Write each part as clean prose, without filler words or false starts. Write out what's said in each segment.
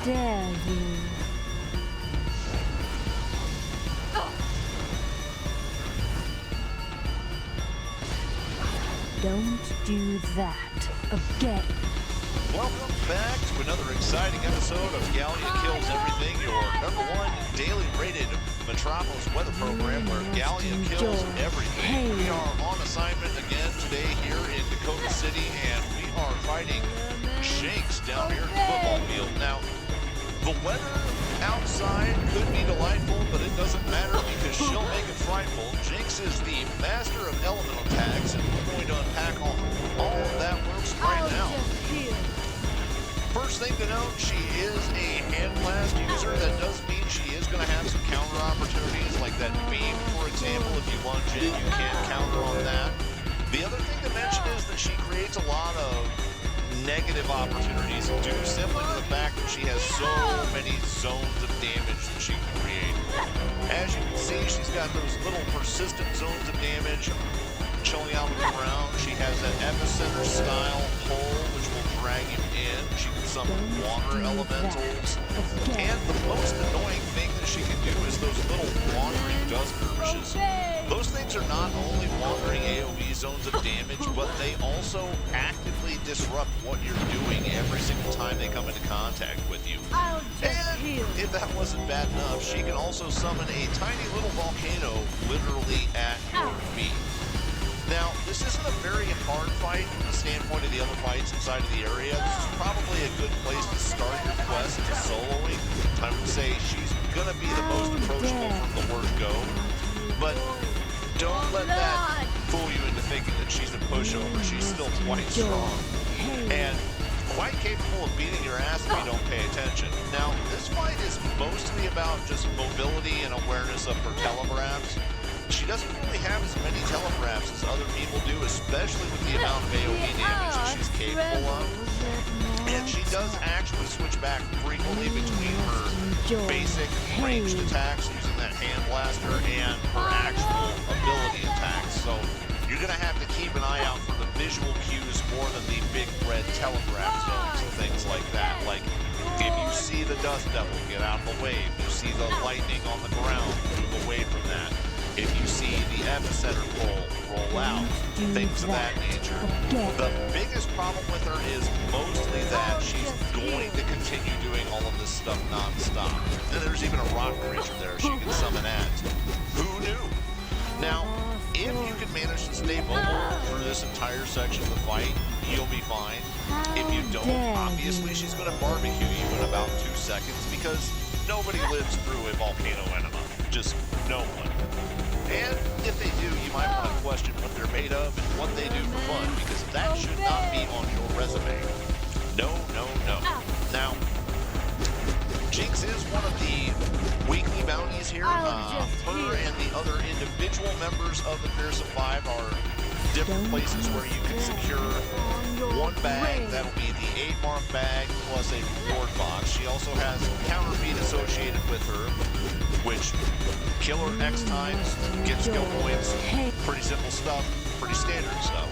dare you? Don't do that again. Welcome back to another exciting episode of Gallica Kills Everything, your #1 daily rated Metropolis weather program where Gallica kills everything. We are on assignment again today here in Dakota City, and we are fighting Jinx down here in the football field. Now, the weather outside could be delightful, but it doesn't matter because she'll make it frightful. Jinx is the master of elemental attacks, and we're going to unpack all of that works right now. First thing to note, she is a hand blast user. That does mean she is going to have some counter opportunities, like that beam, for example. If you lunge in, you can't counter on that. The other thing to mention is that she creates a lot of negative opportunities due simply to the fact that she has so many zones of damage that she can create. As you can see, she's got those little persistent zones of damage chilling out on the ground. She has an epicenter style hole which will drag you in. She can summon water elementals. And the most annoying thing that she can do is those little wandering dust burshes. Those things are not only wandering AoE zones of damage, but they also actively disrupt what you're doing every single time they come into contact with you. And if that wasn't bad enough, she can also summon a tiny little volcano literally at your feet. Now, this isn't a very hard fight from the standpoint of the other fights inside of the area. This is probably a good place to start your quest to soloing. I would say she's going to be the most approachable from the word go. But don't let that fool you into thinking that she's a pushover. She's still quite strong and quite capable of beating your ass if you don't pay attention. Now, this fight is mostly about just mobility and awareness of her telegraphs. She doesn't really have as many telegraphs as other people do, especially with the amount of AoE damage that she's capable of. And she does actually switch back frequently between her basic ranged attacks using that hand blaster and her actual ability attacks. So you're going to have to keep an eye out for the visual cues more than the big red telegraph zones and things like that. Like, if you see the Dust Devil, get out of the way. If you see the lightning on the ground, move away from that. If you see the epicenter pole roll out, things of that nature. The biggest problem with her is mostly that she's going to continue doing all of this stuff non-stop. And there's even a rock creature there she can summon at. Who knew? Now, if you can manage to stay mobile through this entire section of the fight, you'll be fine. If you don't, obviously she's going to barbecue you in about 2 seconds because nobody lives through a volcano enema. Just no one. And if they do, you might want to question what they're made of and what they do for fun, because that should not be on your resume. No, no, no. Now, Jinx is one of the weekly bounties here. Her and the other individual members of the Fearsome Five are different places where you can secure one bag. That'll be the 8-mark bag plus a reward box. She also has counter beat associated with her, which kill her X times, get skill points, pretty simple stuff, pretty standard stuff.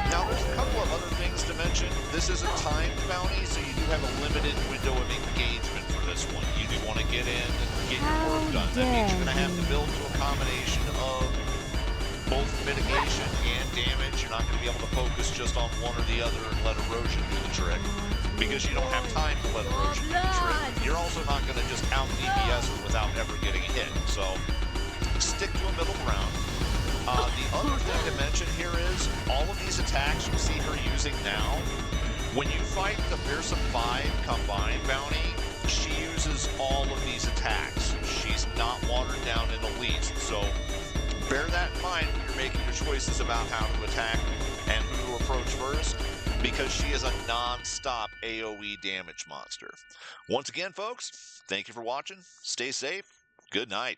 Now there's a couple of other things to mention. This is a timed bounty, so you do have a limited window of engagement for this one. You do want to get in and get your work done. That means you're going to have to build to a combination of both mitigation and damage. You're not going to be able to focus just on one or the other and let erosion do the trick, because you don't have time to let erosion do the trick. You're also not going to just out DPS her without ever getting hit, so stick to a middle ground. The other thing to mention here is all of these attacks you see her using now, when you fight the Fearsome Five combined bounty, she uses all of these attacks. She's not watered down in elites, so bear that in mind when you're making your choices about how to attack and who to approach first, because she is a non-stop AoE damage monster. Once again, folks, thank you for watching. Stay safe. Good night.